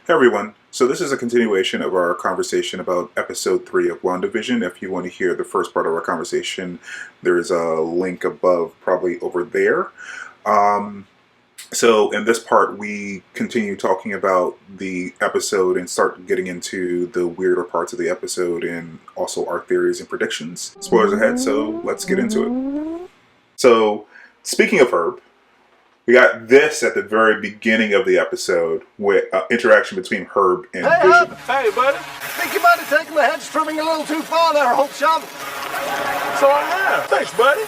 Hey everyone, so this is a continuation of our conversation about episode 3 of WandaVision. If you want to hear the first part of our conversation, there is a link above, probably over there. So in this part, we continue talking about the episode and start getting into the weirder parts of the episode and also our theories and predictions. Spoilers ahead, so let's get into it. So, speaking of Herb, we got this at the very beginning of the episode with interaction between Herb and Hey, Vision. Herb! Hey, buddy! Think you might have taken the hedge trimming a little too far there, Hope Chum. So I have. Thanks, buddy.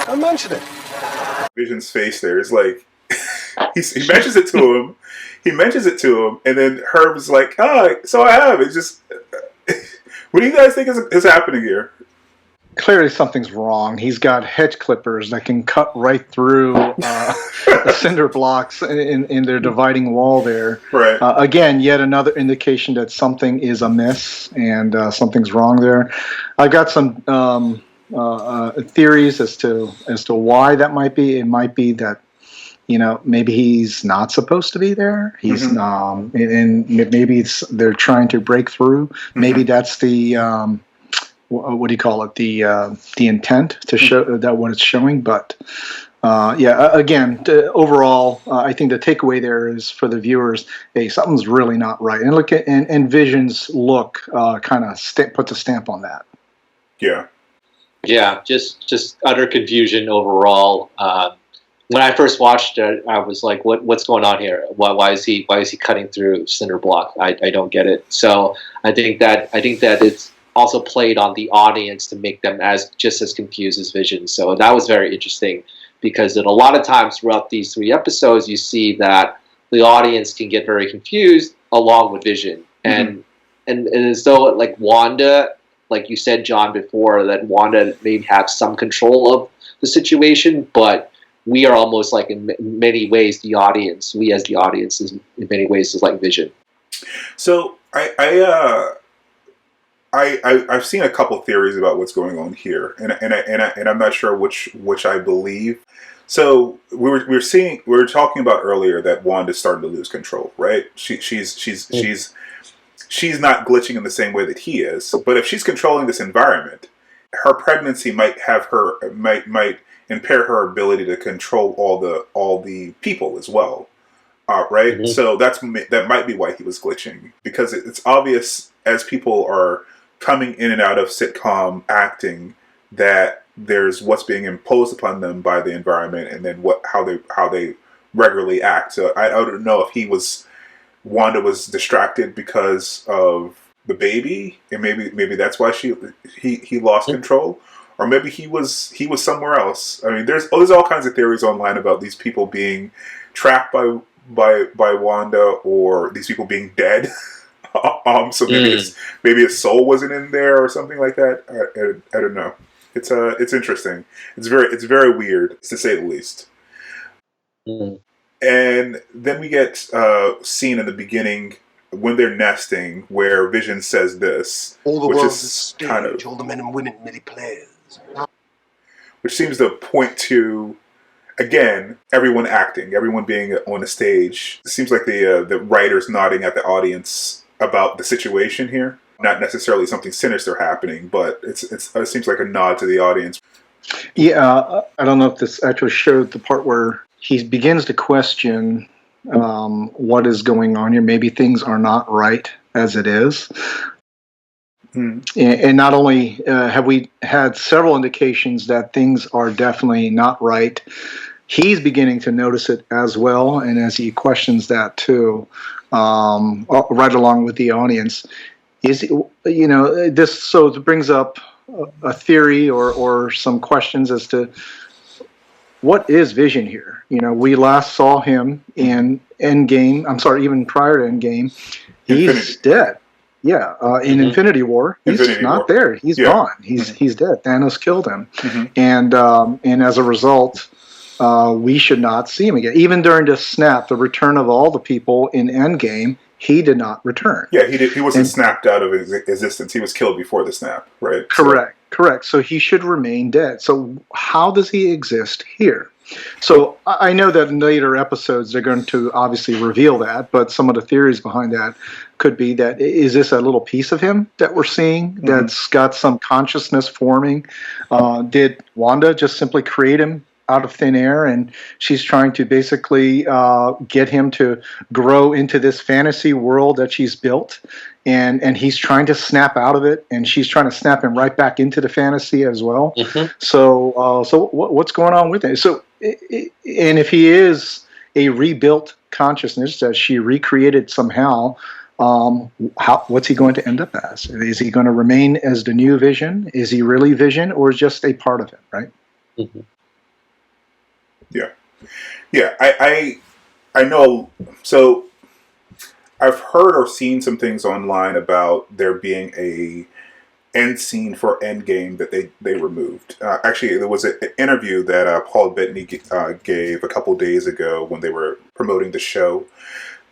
Don't mention it. Vision's face there is like, he mentions it to him. He mentions it to him, and then Herb's like, so I have. It's just, what do you guys think is happening here? Clearly something's wrong. He's got hedge clippers that can cut right through the cinder blocks in their dividing wall there. Right. Again, yet another indication that something is amiss and something's wrong there. I've got some theories as to why that might be. It might be that, maybe he's not supposed to be there. He's and maybe they're trying to break through. Maybe that's the what do you call it? The intent to show that what it's showing. But again, overall, I think the takeaway there is for the viewers: hey, something's really not right. And look at and Vision's look kind of puts a stamp on that. Yeah. Yeah, just utter confusion overall. When I first watched it, I was like, "What's going on here? Why is he cutting through cinder block? I don't get it." So I think that it's also played on the audience to make them just as confused as Vision. So that was very interesting because a lot of times throughout these 3 episodes, you see that the audience can get very confused along with Vision, and as though like Wanda, like you said, John, before, that Wanda may have some control of the situation, but we are almost like in many ways the audience. We as the audience is in many ways is like Vision. So I've seen a couple theories about what's going on here, and I'm not sure which I believe. So we were talking about earlier that Wanda's starting to lose control, right? She's not glitching in the same way that he is, but if she's controlling this environment, her pregnancy might impair her ability to control all the people as well. Right? So that might be why he was glitching, because it's obvious as people are coming in and out of sitcom acting that there's what's being imposed upon them by the environment, and then how they regularly act. So I don't know if Wanda was distracted because of the baby, and maybe that's why he lost control, or maybe he was somewhere else. I mean, there's all kinds of theories online about these people being trapped by Wanda, or these people being dead. So maybe his soul wasn't in there or something like that. I don't know. It's interesting. It's very weird, to say the least. And then we get scene in the beginning when they're nesting, where Vision says this, All the which world's is a stage, kind of, all the men and women merely players. which seems to point to, again, everyone acting, everyone being on a stage. It seems like the writers nodding at the audience about the situation here. Not necessarily something sinister happening, but it seems like a nod to the audience. Yeah, I don't know if this actually showed the part where he begins to question what is going on here. Maybe things are not right as it is. And not only have we had several indications that things are definitely not right, he's beginning to notice it as well. And as he questions that too, right along with the audience, this so it brings up a theory or some questions as to what is Vision here. We last saw him in Endgame. I'm sorry, even prior to Endgame, he's dead. Yeah, in Infinity War, he's not there. He's gone. He's dead. Thanos killed him, and as a result, we should not see him again. Even during the snap, the return of all the people in Endgame, he did not return. Yeah, he wasn't snapped out of existence. He was killed before the snap, right? Correct. So he should remain dead. So how does he exist here? So I know that in later episodes they're going to obviously reveal that, but some of the theories behind that could be that, is this a little piece of him that we're seeing that's got some consciousness forming? Did Wanda just simply create him out of thin air, and she's trying to basically get him to grow into this fantasy world that she's built, and he's trying to snap out of it, and she's trying to snap him right back into the fantasy as well. So what's going on with it? So, and if he is a rebuilt consciousness that she recreated somehow, what's he going to end up as? Is he going to remain as the new Vision? Is he really Vision, or just a part of it, right? Yeah. I know. So I've heard or seen some things online about there being a end scene for Endgame that they removed. Actually, there was an interview that Paul Bettany gave a couple days ago when they were promoting the show.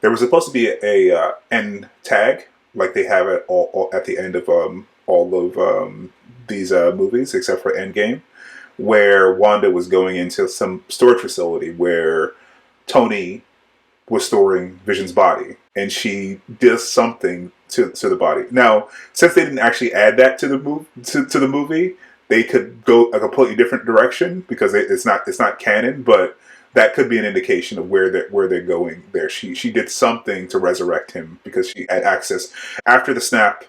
There was supposed to be a end tag, like they have it all at the end of all of these movies, except for Endgame, where Wanda was going into some storage facility where Tony was storing Vision's body, and she does something to the body. Now, since they didn't actually add that to the movie, they could go a completely different direction because it's not canon. But that could be an indication of where they're going there. She did something to resurrect him because she had access after the snap.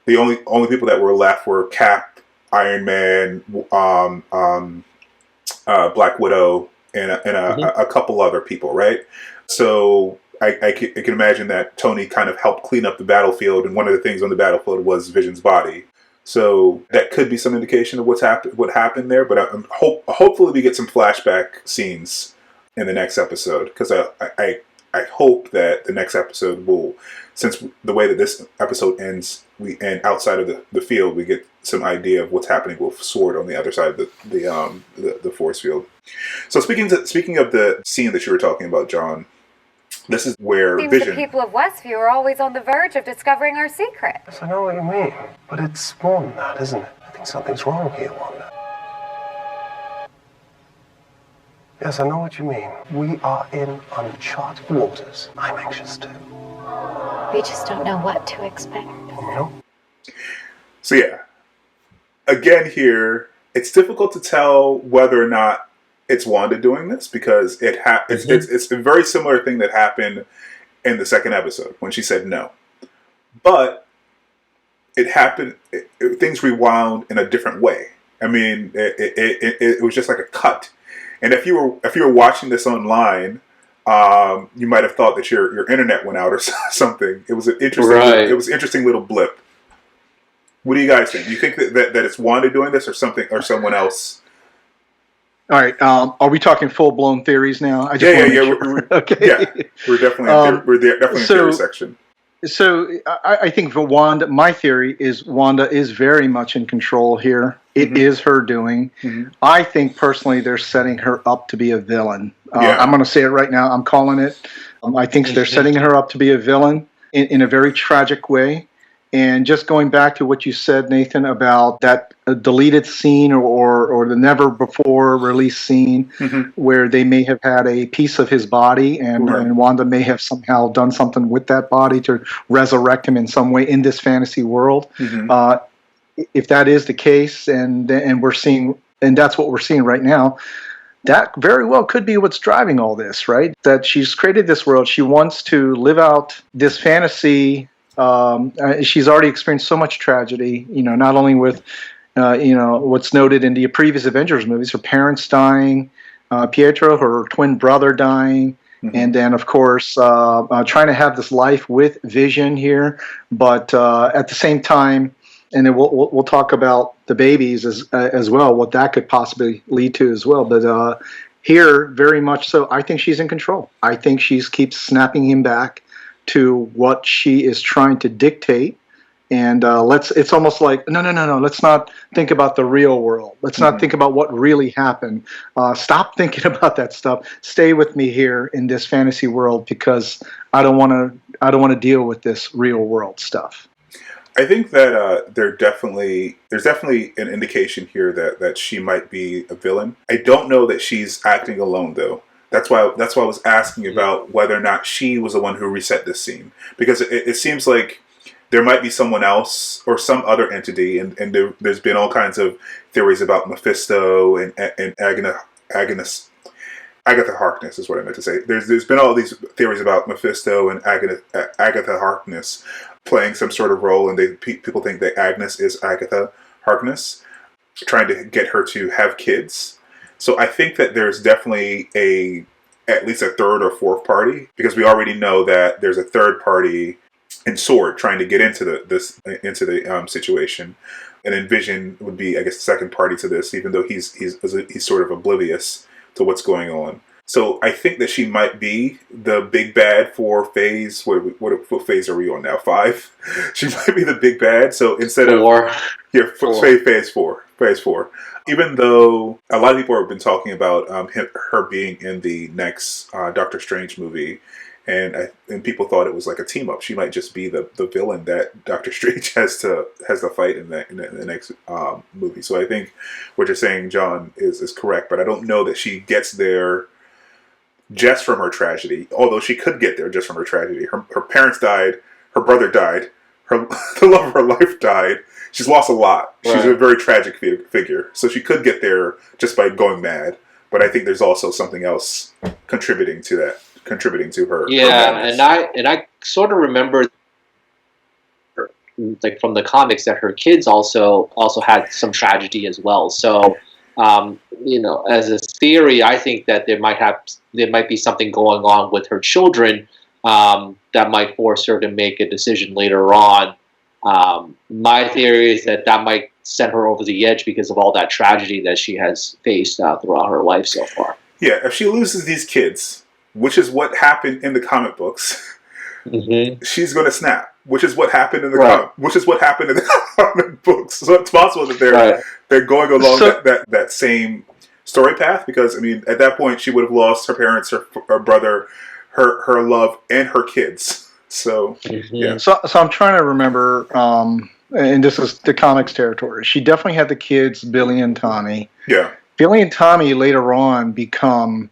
The only people that were left were Cap, Iron Man, Black Widow, and a couple other people, right? So I can imagine that Tony kind of helped clean up the battlefield, and one of the things on the battlefield was Vision's body. So that could be some indication of what happened there. But hopefully we get some flashback scenes in the next episode, because I hope that the next episode will, since the way that this episode ends, we end outside of the field, we get some idea of what's happening with Sword on the other side of the force field. So speaking of the scene that you were talking about, John, this is where Seems Vision. the people of Westview are always on the verge of discovering our secret. Yes, I know what you mean, but it's more than that, isn't it? I think something's wrong here, Wanda. Yes, I know what you mean. We are in uncharted waters. I'm anxious too. We just don't know what to expect. No? So yeah, again here, it's difficult to tell whether or not it's Wanda doing this, because it's a very similar thing that happened in the second episode when she said no. But it happened, things rewound in a different way. I mean, it was just like a cut. And if you were watching this online, you might have thought that your internet went out or something. It was an interesting, It was an interesting little blip. What do you guys think? Do you think that it's Wanda doing this, or something, or someone else? All right. Are we talking full blown theories now? Yeah. Okay. Yeah, we're definitely in the theory section. So I think for Wanda, my theory is Wanda is very much in control here. It is her doing. I think personally they're setting her up to be a villain. I'm going to say it right now. I'm calling it. I think they're setting her up to be a villain in a very tragic way. And just going back to what you said, Nathan, about that deleted scene or the never before released scene where they may have had a piece of his body and Wanda may have somehow done something with that body to resurrect him in some way in this fantasy world. If that is the case, and we're seeing, and that's what we're seeing right now, that very well could be what's driving all this, right? That she's created this world. She wants to live out this fantasy. She's already experienced so much tragedy, not only with, what's noted in the previous Avengers movies, her parents dying, Pietro, her twin brother dying, and then, of course, trying to have this life with Vision here. But at the same time, and then we'll talk about the babies as well, what that could possibly lead to as well. But here, very much so, I think she's in control. I think she keeps snapping him back to what she is trying to dictate, And it's almost like, no. Let's not think about the real world. Let's not think about what really happened. Stop thinking about that stuff. Stay with me here in this fantasy world because I don't want to deal with this real world stuff. I think that there's definitely an indication here that she might be a villain. I don't know that she's acting alone though. That's why I was asking about whether or not she was the one who reset this scene, because it seems like there might be someone else or some other entity, and there's been all kinds of theories about Mephisto and Agatha Harkness is what I meant to say. There's been all these theories about Mephisto and Agatha Harkness playing some sort of role, and people think that Agnes is Agatha Harkness, trying to get her to have kids. So I think that there's definitely at least a third or fourth party, because we already know that there's a third party in S.W.O.R.D. trying to get into the situation, and then Vision would be, I guess, the second party to this, even though he's sort of oblivious to what's going on. So I think that she might be the big bad for phase. What phase are we on now? 5. She might be the big bad. So instead of phase 4. Even though a lot of people have been talking about her being in the next Doctor Strange movie. And people thought it was like a team up. She might just be the villain that Doctor Strange has to fight in the next movie. So I think what you're saying, John, is correct. But I don't know that she gets there just from her tragedy. Although she could get there just from her tragedy. Her parents died. Her brother died. The love of her life died. She's lost a lot. Right. She's a very tragic figure. So she could get there just by going mad. But I think there's also something else contributing to her. Yeah, and I sort of remember, like from the comics, that her kids also had some tragedy as well. So, as a theory, I think that there might be something going on with her children that might force her to make a decision later on. My theory is that might send her over the edge because of all that tragedy that she has faced throughout her life so far. Yeah, if she loses these kids, which is what happened in the comic books, she's going to snap. Which is what happened in the comic books. So it's possible that they're going along that same story path, because I mean, at that point, she would have lost her parents, her brother, her love, and her kids. So yeah. So I'm trying to remember, and this is the comics territory. She definitely had the kids, Billy and Tommy. Yeah. Billy and Tommy later on become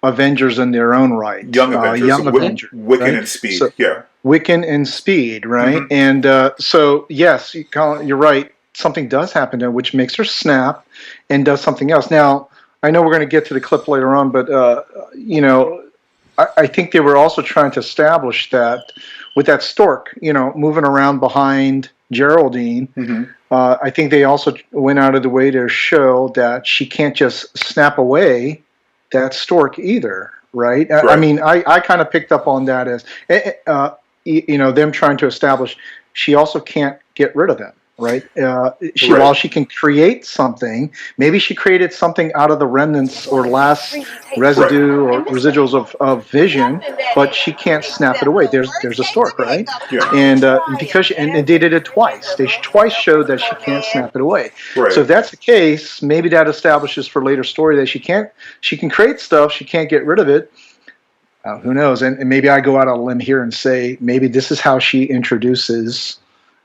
Avengers in their own right. Young Avengers. Wiccan right? and Speed. So, yeah. Wiccan and Speed, right? And so, yes, you're right. Something does happen to her, which makes her snap and does something else. Now, I know we're going to get to the clip later on, but, I think they were also trying to establish that with that stork, moving around behind Geraldine, I think they also went out of the way to show that she can't just snap away that stork either, right? I mean, I kind of picked up on that as, them trying to establish she also can't get rid of them, right? While she can create something, maybe she created something out of the remnants or last residue or residuals of Vision, but she can't snap it away. There's a stork, right? Yeah. And because and they did it twice. They twice showed that she can't snap it away. Right. So if that's the case, maybe that establishes for later story that she can create stuff, she can't get rid of it. Who knows? And maybe I go out on a limb here and say maybe this is how she introduces.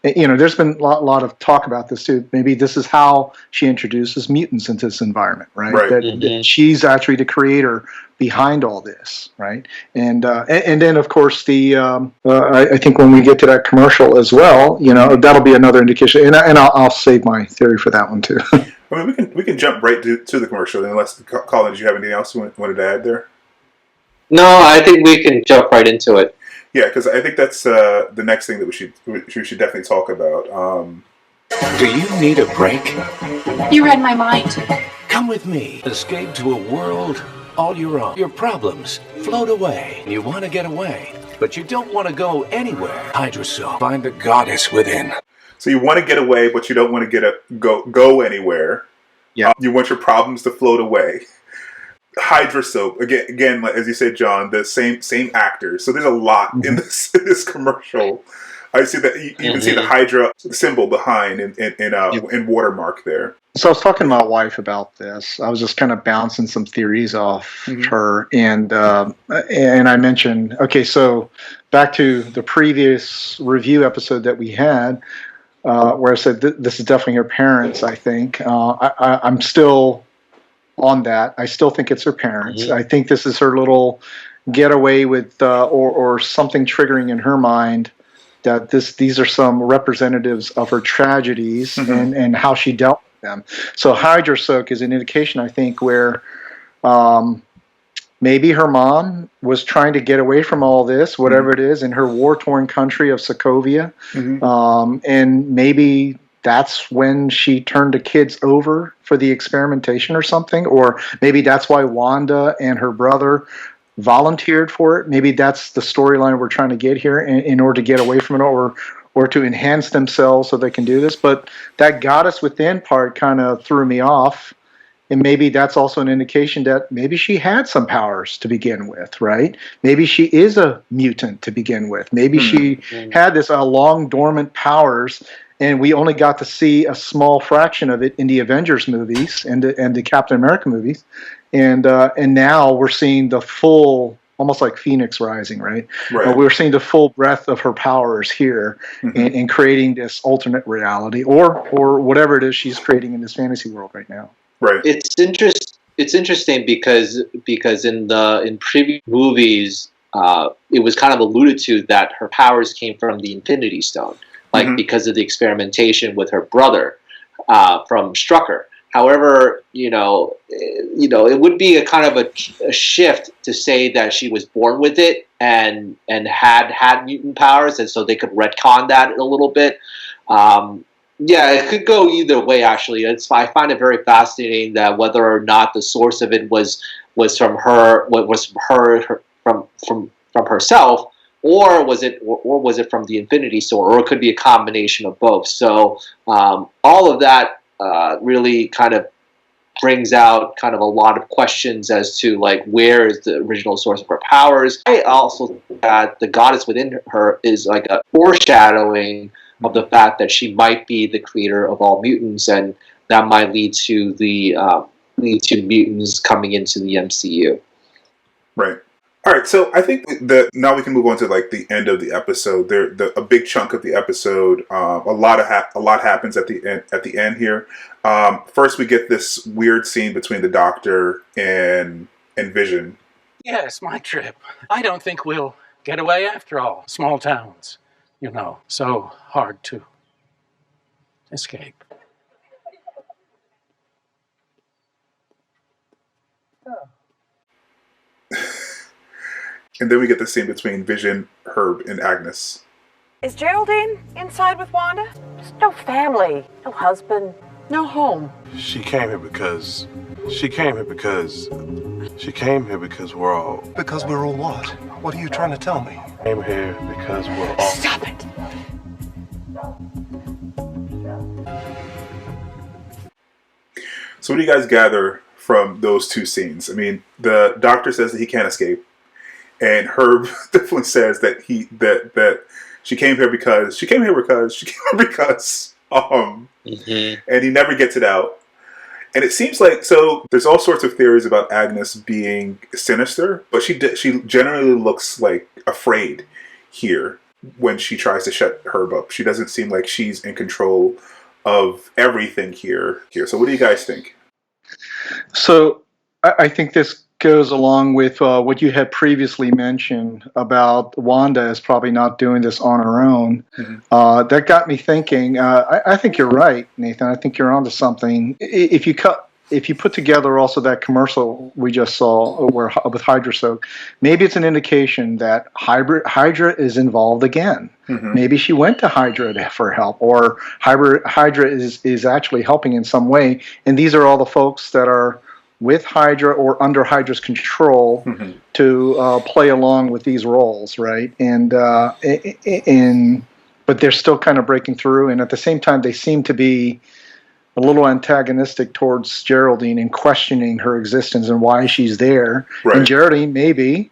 There's been a lot of talk about this too. Maybe this is how she introduces mutants into this environment, right? That she's actually the creator behind all this, right? And then of course I think when we get to that commercial as well, that'll be another indication. And I'll save my theory for that one too. I mean, we can jump right to the commercial. Unless Colin, did you have anything else you wanted to add there? No, I think we can jump right into it. Yeah, because I think that's the next thing that we should definitely talk about. Do you need a break? You read my mind. Come with me. Escape to a world all your own. Your problems float away. You want to get away, but you don't want to go anywhere. Hide yourself. Find the goddess within. So you want to get away, but you don't want to go anywhere. Yeah. You want your problems to float away. Hydra soap again, as you said, John. The same actors. So there's a lot in this commercial. I see that you even see the Hydra symbol behind in watermark there. So I was talking to my wife about this. I was just kind of bouncing some theories off her, and I mentioned, okay, so back to the previous review episode that we had, where I said this is definitely her parents. I think I'm still on that. I still think it's her parents. I think this is her little getaway with, or something triggering in her mind that these are some representatives of her tragedies and how she dealt with them. So Hydra Soak is an indication, I think, where maybe her mom was trying to get away from all this, whatever it is, in her war-torn country of Sokovia, and maybe that's when she turned the kids over for the experimentation or something, or maybe that's why Wanda and her brother volunteered for it. Maybe that's the storyline we're trying to get here in order to get away from it, or to enhance themselves so they can do this. But that goddess within part kind of threw me off, and maybe that's also an indication that maybe she had some powers to begin with, right? Maybe she is a mutant to begin with. Maybe she had this long dormant powers, and we only got to see a small fraction of it in the Avengers movies and the Captain America movies. And now we're seeing the full, almost like Phoenix Rising, right? We're seeing the full breadth of her powers here in creating this alternate reality, or whatever it is she's creating in this fantasy world right now. Right. It's interesting because in previous movies, it was kind of alluded to that her powers came from the Infinity Stone, like because of the experimentation with her brother from Strucker. However, it would be a kind of a shift to say that she was born with it and had mutant powers, and so they could retcon that a little bit. Yeah, it could go either way. Actually, I find it very fascinating that whether or not the source of it was from her, from herself, or was it from the Infinity Stone, or it could be a combination of both. So all of that really kind of brings out kind of a lot of questions as to like where is the original source of her powers. I also think that the goddess within her is like a foreshadowing of the fact that she might be the creator of all mutants, and that might lead to mutants coming into the MCU. Right. All right. So I think that now we can move on to like the end of the episode. A big chunk of the episode. A lot happens at the end here. First, we get this weird scene between the Doctor and Vision. Yes, my trip. I don't think we'll get away after all. Small towns, so hard to escape. And then we get the scene between Vision, Herb, and Agnes. Is Geraldine inside with Wanda? There's no family, no husband, no home. She came here because we're all... Because we're all what? What are you trying to tell me? Came here because we're all... Stop it! So what do you guys gather from those two scenes? I mean, the Doctor says that he can't escape, and Herb definitely says that she came here because and he never gets it out. And it seems like, so there's all sorts of theories about Agnes being sinister, but she generally looks like afraid here when she tries to shut Herb up. She doesn't seem like she's in control of everything here. So what do you guys think? So I think this goes along with what you had previously mentioned about Wanda is probably not doing this on her own. That got me thinking. I think you're right, Nathan. I think you're onto something. If you put together also that commercial we just saw with Hydra Soak, maybe it's an indication that Hydra is involved again. Maybe she went to Hydra for help, or Hydra is actually helping in some way. And these are all the folks that are with Hydra or under Hydra's control to play along with these roles, right? And but they're still kind of breaking through, and at the same time, they seem to be a little antagonistic towards Geraldine and questioning her existence and why she's there. Right. And Geraldine maybe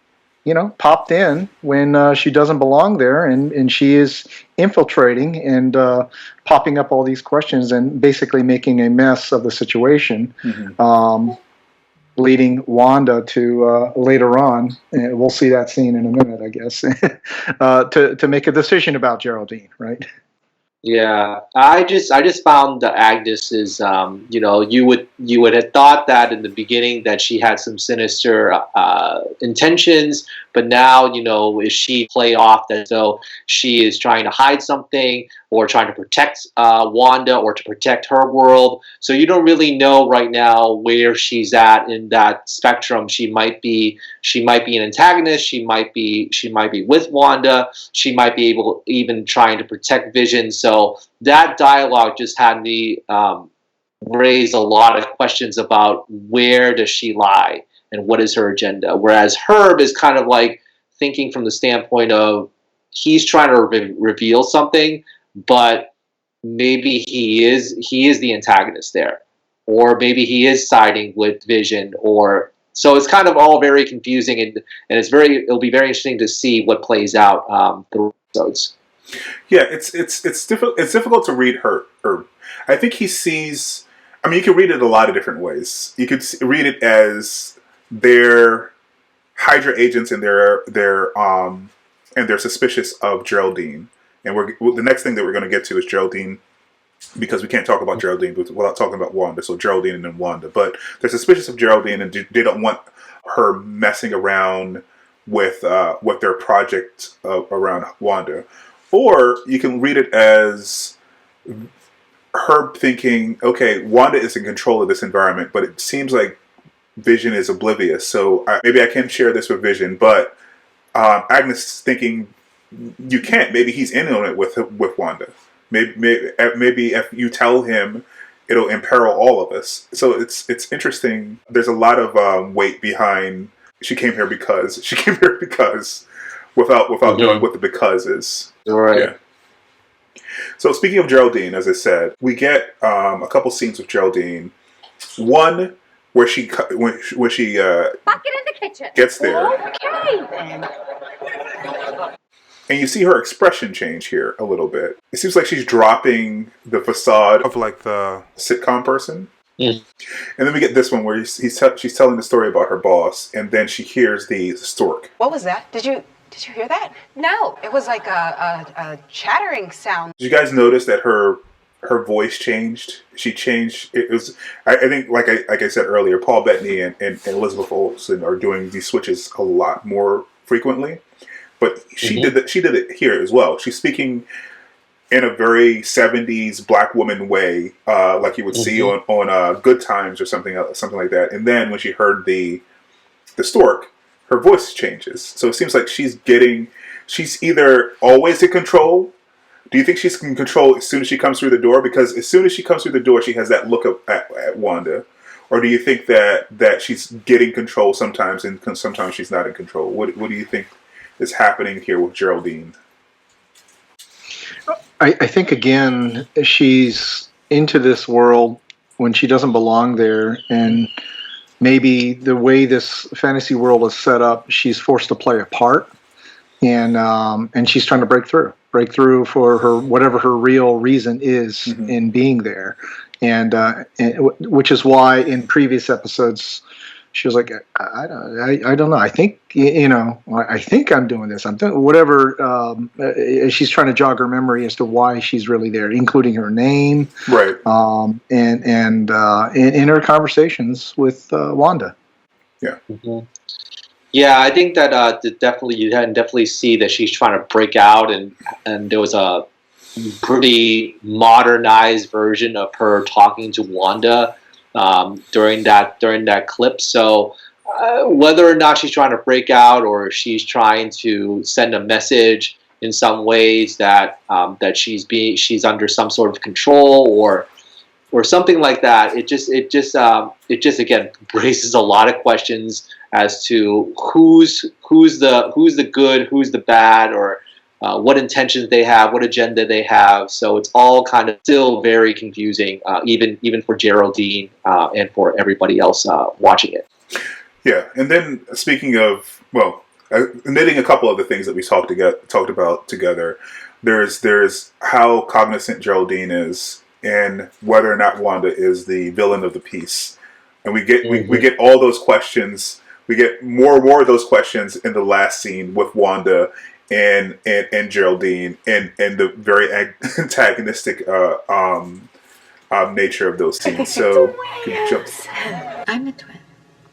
popped in when she doesn't belong there, and she is infiltrating and popping up all these questions and basically making a mess of the situation, leading Wanda to later on, and we'll see that scene in a minute, I guess, to make a decision about Geraldine, right? Yeah, I just found the Agnes is, you would have thought that in the beginning that she had some sinister intentions, but now, is she play off that though she is trying to hide something or trying to protect Wanda or to protect her world. So you don't really know right now where she's at in that spectrum. She might be an antagonist. She might be with Wanda. She might be even trying to protect Vision. So that dialogue just had me raise a lot of questions about where does she lie and what is her agenda. Whereas Herb is kind of like thinking from the standpoint of he's trying to reveal something, but maybe he is the antagonist there, or maybe he is siding with Vision, or so it's kind of all very confusing, and it'll be very interesting to see what plays out through episodes. Yeah, it's difficult to read her. I think he sees. I mean, you can read it a lot of different ways. You could read it as they're Hydra agents and they're suspicious of Geraldine. And the next thing that we're going to get to is Geraldine, because we can't talk about Geraldine without talking about Wanda. So Geraldine and then Wanda. But they're suspicious of Geraldine, and they don't want her messing around with their project around Wanda. Or you can read it as her thinking, okay, Wanda is in control of this environment, but it seems like Vision is oblivious. So maybe I can share this with Vision, but Agnes thinking, you can't. Maybe he's in on it with Wanda. Maybe if you tell him, it'll imperil all of us. So it's interesting. There's a lot of weight behind. She came here because without knowing what the because is. Right. Yeah. So speaking of Geraldine, as I said, we get a couple scenes with Geraldine. One where she Bucket in the kitchen. Gets there. Okay, then. And you see her expression change here a little bit. It seems like she's dropping the facade of like the sitcom person. Mm. And then we get this one where she's telling the story about her boss, and then she hears the stork. What was that? Did you hear that? No. It was like a chattering sound. Did you guys notice that her voice changed? She changed. It was, I think, like I said earlier, Paul Bettany and Elizabeth Olsen are doing these switches a lot more frequently. But she did that. She did it here as well. She's speaking in a very 70s black woman way, like you would see on Good Times or something like that. And then when she heard the stork, her voice changes. So it seems like she's either always in control. Do you think she's in control as soon as she comes through the door? Because as soon as she comes through the door, she has that look at Wanda. Or do you think that she's getting control sometimes and sometimes she's not in control? What do you think is happening here with Geraldine? I think, again, she's into this world when she doesn't belong there, and maybe the way this fantasy world is set up, she's forced to play a part, and she's trying to break through for her, whatever her real reason is in being there, and which is why in previous episodes she was like, I don't know. I think I think I'm doing this. I'm doing whatever. She's trying to jog her memory as to why she's really there, including her name, right? And in her conversations with Wanda. Yeah. Mm-hmm. Yeah, I think that you can definitely see that she's trying to break out, and there was a pretty modernized version of her talking to Wanda during that clip. So whether or not she's trying to break out or she's trying to send a message in some ways that she's under some sort of control or something like that, it just again raises a lot of questions as to who's the good, who's the bad, or what intentions they have, what agenda they have. So it's all kind of still very confusing, even for Geraldine and for everybody else watching it. Yeah, and then speaking of, well, knitting a couple of the things that we talked about together. There's how cognizant Geraldine is, and whether or not Wanda is the villain of the piece, and we get all those questions. We get more of those questions in the last scene with Wanda and Geraldine, and the very antagonistic nature of those scenes. So I'm a twin.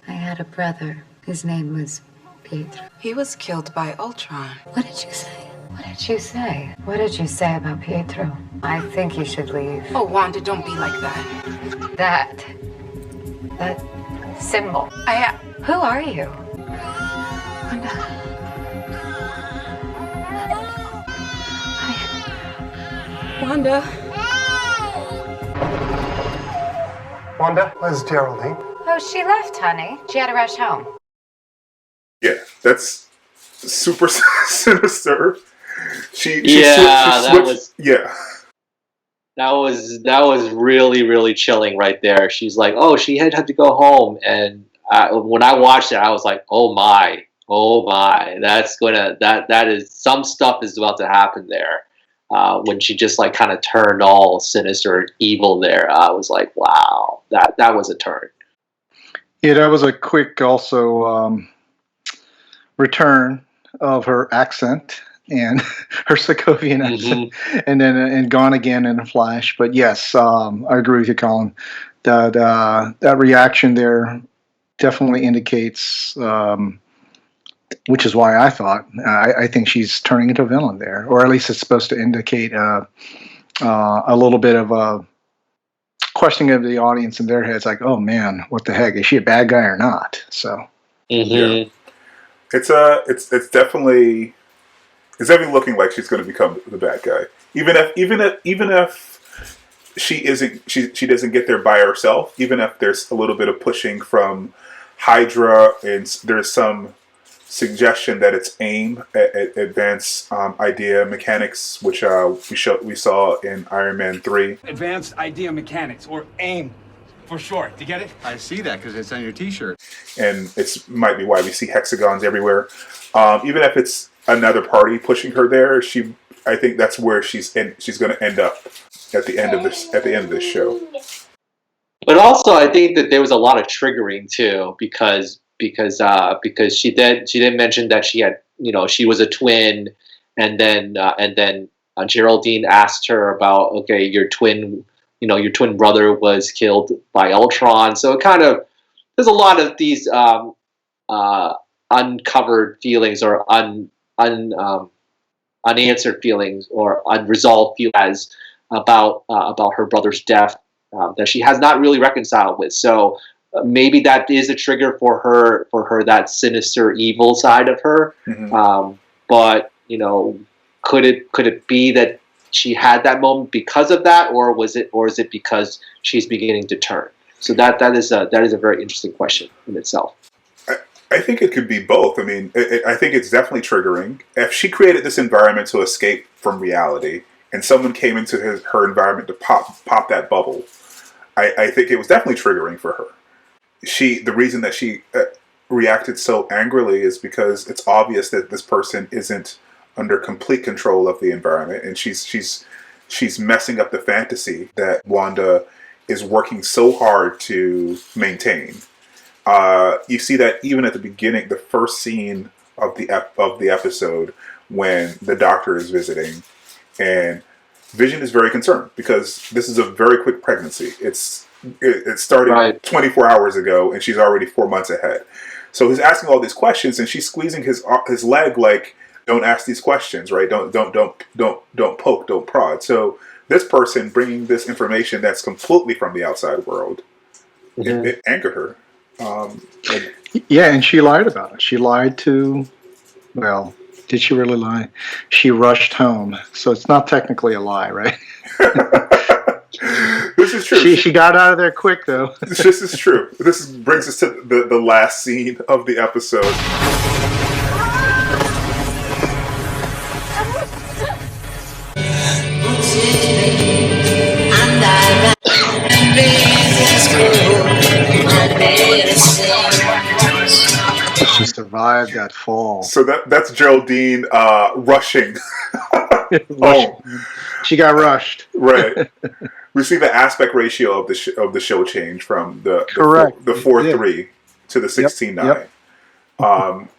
I had a brother. His name was Pietro. He was killed by Ultron. What did you say? What did you say? What did you say about Pietro? I think you should leave. Oh, Wanda, don't be like that. That symbol. Who are you? Wanda. Wanda, where's Geraldine? Oh, she left, honey. She had to rush home. Yeah, that's super sinister. She That was really chilling right there. She's like, oh, she had to go home, and when I watched it, I was like, oh my, that is some stuff is about to happen there. When she just like kind of turned all sinister and evil there, I was like, wow, that was a turn. Yeah, that was a quick also return of her accent and her Sokovian accent, and then and gone again in a flash. But yes, I agree with you, Colin. That reaction there definitely indicates, which is why I thought I think she's turning into a villain there, or at least it's supposed to indicate a little bit of a questioning of the audience in their heads, like, oh man, what the heck, is she a bad guy or not? So yeah. It's definitely looking like she's going to become the bad guy, even if she doesn't get there by herself. Even if there's a little bit of pushing from Hydra, and there's some suggestion that it's AIM, Advanced Idea Mechanics, which we saw in Iron Man 3. Advanced Idea Mechanics, or AIM for short. Do you get it? I see that because it's on your T-shirt. And it's might be why we see hexagons everywhere. Even if it's another party pushing her there, I think that's where she's going to end up at the end of this show. But also, I think that there was a lot of triggering too, because she did mention that she had, she was a twin, and then Geraldine asked her about, okay, your twin brother was killed by Ultron. So it kind of, there's a lot of these uncovered feelings, or unanswered feelings, or unresolved feelings about her brother's death that she has not really reconciled with. So maybe that is a trigger for her that sinister evil side of her. But could it be that she had that moment because of that, or is it because she's beginning to turn? So that is a very interesting question in itself. I think it could be both. I mean, I think it's definitely triggering. If she created this environment to escape from reality, and someone came into her environment to pop that bubble, I think it was definitely triggering for her. The reason that she reacted so angrily is because it's obvious that this person isn't under complete control of the environment, and she's messing up the fantasy that Wanda is working so hard to maintain. You see that even at the beginning, the first scene of the episode, when the doctor is visiting, and Vision is very concerned because this is a very quick pregnancy. It started 24 hours ago, and she's already 4 months ahead. So he's asking all these questions, and she's squeezing his leg like, "Don't ask these questions, right? Don't poke, don't prod." So this person bringing this information that's completely from the outside world, it angered her. Yeah, and she lied about it. She lied to, well, did she really lie? She rushed home, so it's not technically a lie, right? This is true. She got out of there quick, though. This is true. This brings us to the last scene of the episode. She survived that fall. So that's Geraldine rushing. She got rushed. Right. We see the aspect ratio of the show change from the 4:3 to the 16:9.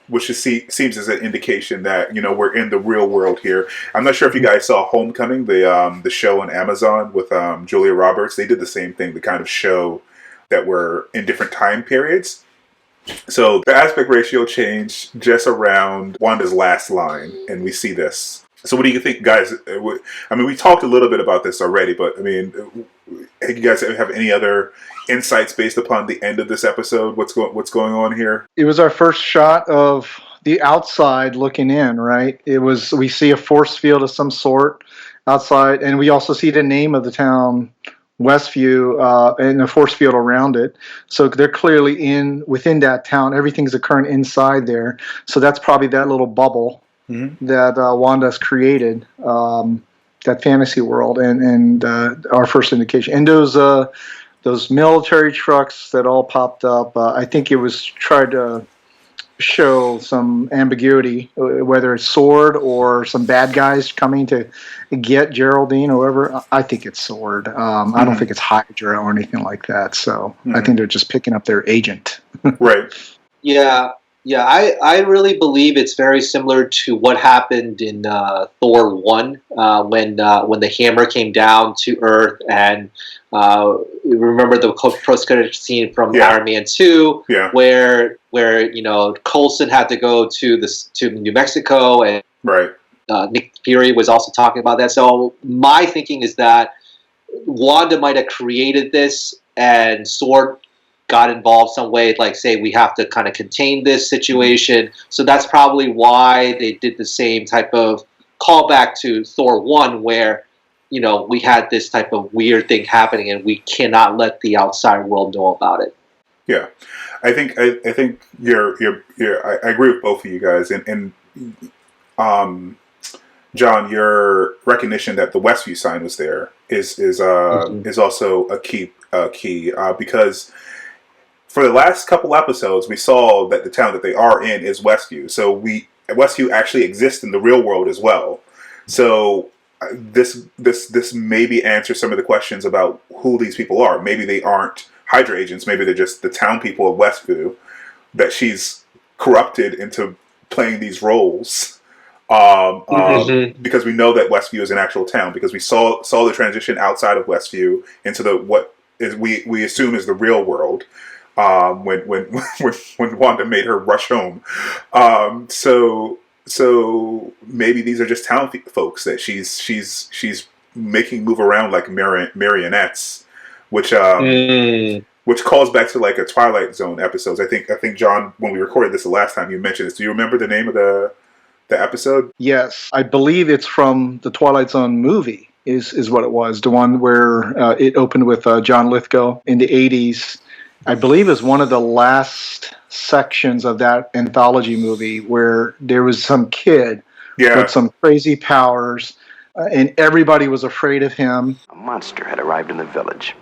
Which seems as an indication that we're in the real world here. I'm not sure if you guys saw Homecoming, the show on Amazon with Julia Roberts. They did the same thing, the kind of show that were in different time periods. So the aspect ratio changed just around Wanda's last line, and we see this. So what do you think, guys? I mean, we talked a little bit about this already, but I mean, you guys have any other insights based upon the end of this episode? What's going on here? It was our first shot of the outside looking in, right? We see a force field of some sort outside, and we also see the name of the town, Westview, and a force field around it. So they're clearly within that town. Everything's occurring inside there. So that's probably that little bubble that Wanda's created, that fantasy world, and our first indication. And those military trucks that all popped up, I think it was tried to show some ambiguity, whether it's SWORD or some bad guys coming to get Geraldine or whoever. I think it's SWORD. I don't think it's Hydra or anything like that. So I think they're just picking up their agent. Right. Yeah. I really believe it's very similar to what happened in Thor 1 when the hammer came down to Earth, and remember the post-credit scene from Iron Man 2, where Coulson had to go to New Mexico, and Nick Fury was also talking about that. So my thinking is that Wanda might have created this, and SWORD got involved some way, like say we have to kind of contain this situation. So that's probably why they did the same type of callback to Thor 1, where we had this type of weird thing happening, and we cannot let the outside world know about it. Yeah, I think I agree with both of you guys, and John, your recognition that the Westview sign was there is also a key because for the last couple episodes we saw that the town that they are in is Westview, so Westview actually exists in the real world as well. So this maybe answers some of the questions about who these people are. Maybe they aren't Hydra agents. Maybe they're just the town people of Westview that she's corrupted into playing these roles. Because we know that Westview is an actual town, because we saw the transition outside of Westview into what is we assume is the real world. When Wanda made her rush home, so maybe these are just town folks that she's making move around like marionettes, which calls back to like a Twilight Zone episodes. I think John, when we recorded this the last time, you mentioned this. Do you remember the name of the episode? Yes, I believe it's from the Twilight Zone movie. Is what it was. The one where it opened with John Lithgow in the 80s. I believe is one of the last sections of that anthology movie where there was some kid with some crazy powers, and everybody was afraid of him. A monster had arrived in the village.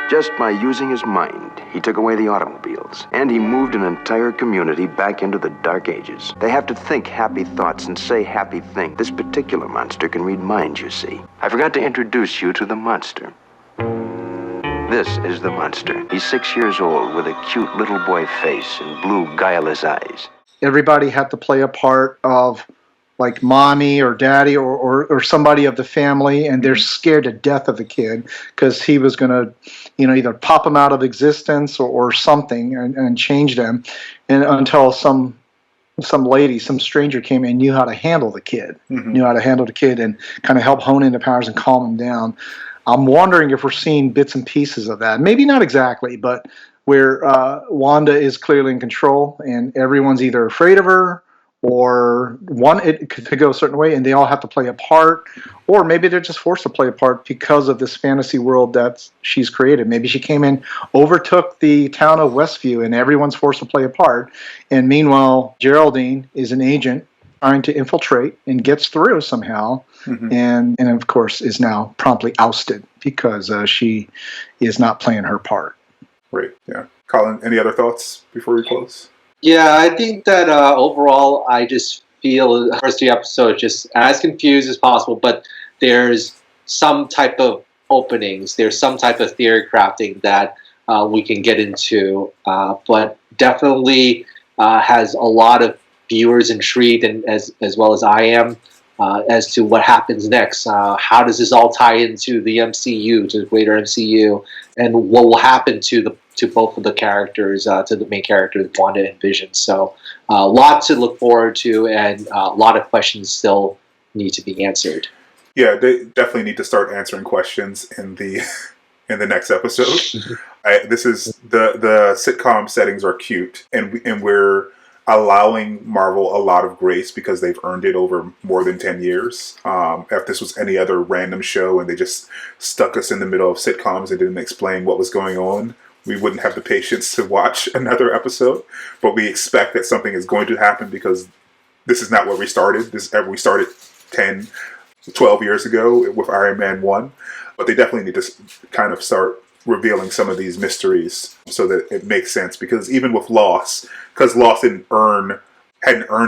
Just by using his mind, he took away the automobiles, and he moved an entire community back into the Dark Ages. They have to think happy thoughts and say happy things. This particular monster can read minds, you see. I forgot to introduce you to the monster. This is the monster. He's 6 years old with a cute little boy face and blue, guileless eyes. Everybody had to play a part of like mommy or daddy or somebody of the family, and they're scared to death of the kid because he was going to, either pop them out of existence or something and change them, and until some lady, some stranger came and knew how to handle the kid, and kind of help hone in the powers and calm him down. I'm wondering if we're seeing bits and pieces of that. Maybe not exactly, but where Wanda is clearly in control and everyone's either afraid of her or want it to go a certain way, and they all have to play a part, or maybe they're just forced to play a part because of this fantasy world that she's created. Maybe she came in, overtook the town of Westview, and everyone's forced to play a part, and meanwhile, Geraldine is an agent trying to infiltrate and gets through somehow, and of course is now promptly ousted because she is not playing her part. Right, yeah. Colin, any other thoughts before we close? Yeah, I think that overall, I just feel the first 3 episodes just as confused as possible, but there's some type of openings, there's some type of theory crafting that we can get into, but definitely has a lot of viewers intrigued, and as well as I am, as to what happens next. How does this all tie into the MCU, to the greater MCU, and what will happen to both of the characters, to the main characters, Wanda and Vision. So a lot to look forward to, and a lot of questions still need to be answered. Yeah, they definitely need to start answering questions in the in the next episode. This is the sitcom settings are cute, and we're allowing Marvel a lot of grace because they've earned it over more than 10 years. If this was any other random show and they just stuck us in the middle of sitcoms and didn't explain what was going on, we wouldn't have the patience to watch another episode. But we expect that something is going to happen because this is not where we started. We started 10, 12 years ago with Iron Man 1. But they definitely need to kind of start revealing some of these mysteries so that it makes sense. Because even with Lost, because Lost hadn't earned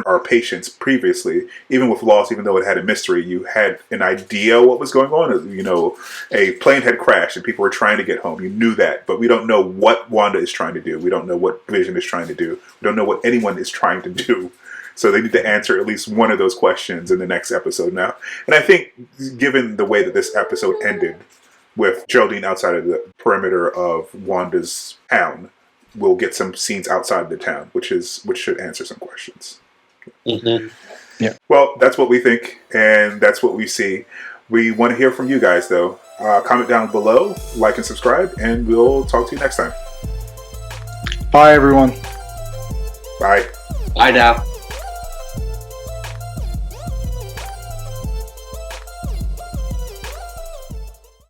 our patience previously, even with Lost, even though it had a mystery, you had an idea what was going on. You know, a plane had crashed and people were trying to get home. You knew that, but we don't know what Wanda is trying to do. We don't know what Vision is trying to do. We don't know what anyone is trying to do. So they need to answer at least one of those questions in the next episode now. And I think, given the way that this episode ended, with Geraldine outside of the perimeter of Wanda's town, we'll get some scenes outside the town, which should answer some questions. Mm-hmm. Yeah. Well, that's what we think, and that's what we see. We want to hear from you guys, though. Comment down below, like and subscribe, and we'll talk to you next time. Bye, everyone. Bye. Bye now.